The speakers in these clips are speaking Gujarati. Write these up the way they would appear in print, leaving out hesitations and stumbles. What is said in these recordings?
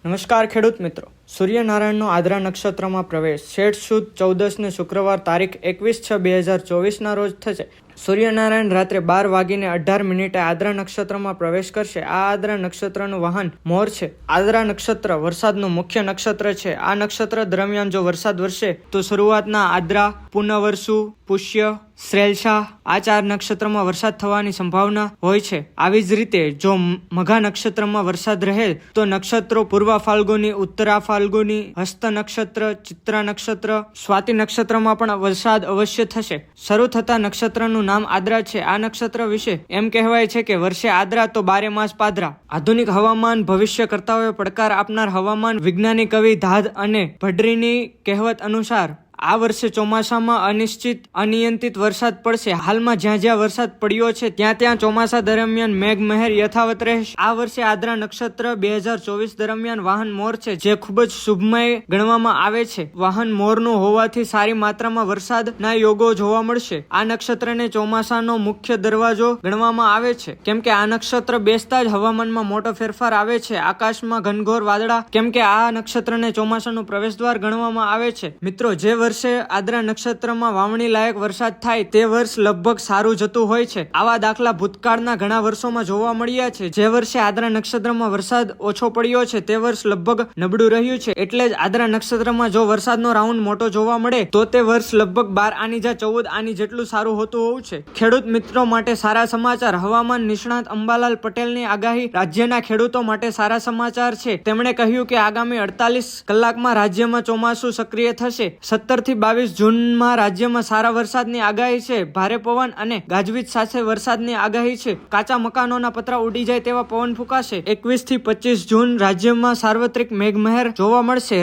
નમસ્કાર ખેડૂત મિત્રો, સૂર્યનારાયણનો આદ્રા નક્ષત્રમાં પ્રવેશ શેઠ સુદ 14 શુક્રવાર તારીખ 21/6/2024 રોજ થશે. સૂર્યનારાયણ રાત્રે 12:18 આદ્રા નક્ષત્રમાં પ્રવેશ કરશે. આ આદ્રા નક્ષત્રનું વાહન મોર છે. આદ્રા નક્ષત્ર વરસાદનું મુખ્ય નક્ષત્ર છે. આ નક્ષત્ર દરમિયાન જો વરસાદ વરસે તો શરૂઆતના આદ્રા, પુનઃવસુ, પુષ્ય, શ્લેષા આ 4 નક્ષત્રમાં વરસાદ થવાની સંભાવના હોય છે. આવી જ રીતે જો મઘા નક્ષત્રમાં વરસાદ રહે તો નક્ષત્રો પૂર્વા ફાલ્ગુની, ઉત્તરા ફાલ્ગુની, હસ્ત નક્ષત્ર, ચિત્રા નક્ષત્ર, સ્વાતિ નક્ષત્રમાં પણ વરસાદ અવશ્ય થશે. શરૂ થતા નક્ષત્રનું નામ આદ્રા છે. આ નક્ષત્ર વિશે એમ કહેવાય છે કે વર્ષે આદ્રા તો 12 માસ પાદરા. આધુનિક હવામાન ભવિષ્ય કરતાઓએ પડકાર આપનાર હવામાન વિજ્ઞાની કવિ ધાદ અને ભડ્રીની કહેવત અનુસાર આ વર્ષે ચોમાસામાં અનિશ્ચિત અનિયંત્રિત વરસાદ પડશે. હાલમાં જ્યાં જ્યાં વરસાદ પડ્યો છે ત્યાં ચોમાસા દરમિયાન મેઘમહેર યથાવત રહેશે. આ વર્ષે આદ્રા નક્ષત્ર 2024 દરમિયાન વાહન મોર છે, જે ખૂબ જ શુભમય ગણવામાં આવે છે. વાહન મોરનું હોવાથી સારી માત્રામાં વરસાદના યોગો જોવા મળશે. આ નક્ષત્રને ચોમાસાનો મુખ્ય દરવાજો ગણવામાં આવે છે, કેમ કે આ નક્ષત્ર બેસતા જ હવામાનમાં મોટો ફેરફાર આવે છે. આકાશમાં ઘનઘોર વાદળા, કેમ કે આ નક્ષત્રને ચોમાસાનું પ્રવેશદ્વાર ગણવામાં આવે છે. મિત્રો, જે વર્ષે આદ્રા નક્ષત્રમાં વાવણી લાયક વરસાદ થાય તે વર્ષ લગભગ સારું જતું હોય છે. આવા દાખલા ભૂતકાળના ઘણા વર્ષોમાં જોવા મળ્યા છે. જે વર્ષે આદ્રા નક્ષત્રમાં વરસાદ ઓછો પડ્યો છે તે વર્ષ લગભગ નબળું રહ્યું છે. એટલે જ આદ્રા નક્ષત્રમાં જો વરસાદનો રાઉન્ડ મોટો જોવા મળે તો તે વર્ષ લગભગ 12 આની જા 14 આની જેટલું સારું હોતું હોવું છે. ખેડૂત મિત્રો માટે સારા સમાચાર. હવામાન નિષ્ણાત અંબાલાલ પટેલની આગાહી રાજ્યના ખેડૂતો માટે સારા સમાચાર છે. તેમણે કહ્યું કે આગામી 48 કલાકમાં રાજ્યમાં ચોમાસું સક્રિય થશે. 17 થી 22 જૂનમાં રાજ્યમાં સારા વરસાદની આગાહી છે. ભારે પવન અને ગાજવીજ સાથે વરસાદની આગાહી છે. કાચા મકાનોના પતરા ઉડી જાય તેવા પવન ફૂંકાશે. 21 થી 25 જૂન રાજ્યમાં સાર્વત્રિક મેઘમહેર જોવા મળશે.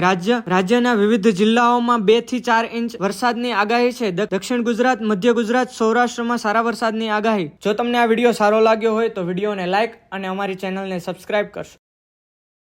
રાજ્યના વિવિધ જિલ્લાઓમાં 2 થી 4 ઇંચ વરસાદની આગાહી છે. દક્ષિણ ગુજરાત, મધ્ય ગુજરાત, સૌરાષ્ટ્રમાં સારા વરસાદની આગાહી. જો તમને આ વિડીયો સારો લાગ્યો હોય તો વિડીયોને લાઈક અને અમારી ચેનલને સબસ્ક્રાઇબ કરશો.